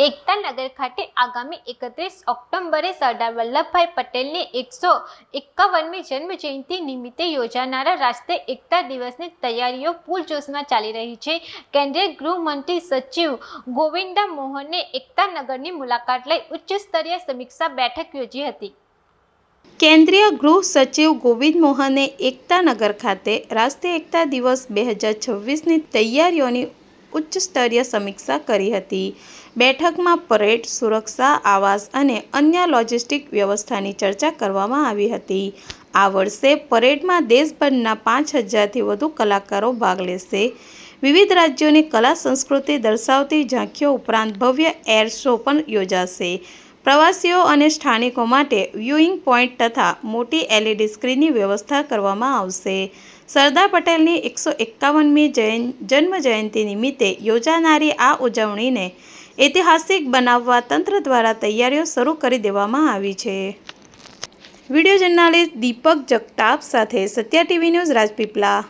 એકતાનગર ખાતે આગામી 31 ઓક્ટોબરે સરદાર વલ્લભભાઈ પટેલની 151મી જન્મજયંતિ નિમિત્તે યોજાનારા રાષ્ટ્રીય એકતા દિવસની તૈયારીઓ પૂરજોશમાં ચાલી રહી છે। કેન્દ્રીય ગૃહમંત્રી સચિવ ગોવિંદા મોહને એકતાનગરની મુલાકાત લઈ ઉચ્ચ સ્તરીય સમીક્ષા બેઠક યોજી હતી। કેન્દ્રીય ગૃહ સચિવ ગોવિંદ મોહને એકતાનગર ખાતે રાષ્ટ્રીય એકતા દિવસ 2026ની તૈયારીઓની ઉચ્ચ સ્તરીય સમીક્ષા કરી હતી। બેઠકમાં પરેડ, સુરક્ષા, આવાસ અને અન્ય લોજિસ્ટિક વ્યવસ્થાની ચર્ચા કરવામાં આવી હતી। આ વર્ષે પરેડમાં દેશભરના 5000થી વધુ કલાકારો ભાગ લેશે। વિવિધ રાજ્યોની કલા સંસ્કૃતિ દર્શાવતી ઝાંખીઓ ઉપરાંત ભવ્ય એર શો પણ યોજાશે। પ્રવાસીઓ અને સ્થાનિકો માટે વ્યુઇંગ પોઈન્ટ તથા મોટી LED સ્ક્રીનની વ્યવસ્થા કરવામાં આવશે। સરદાર પટેલની 151મી જન્મજયંતિ નિમિત્તે યોજાનારી આ ઉજવણીને ઐતિહાસિક બનાવવા તંત્ર દ્વારા તૈયારીઓ શરૂ કરી દેવામાં આવી છે। વિડીયો જર્નાલિસ્ટ દીપક જગતાપ સાથે સત્યા ટીવી ન્યૂઝ, રાજપીપળા।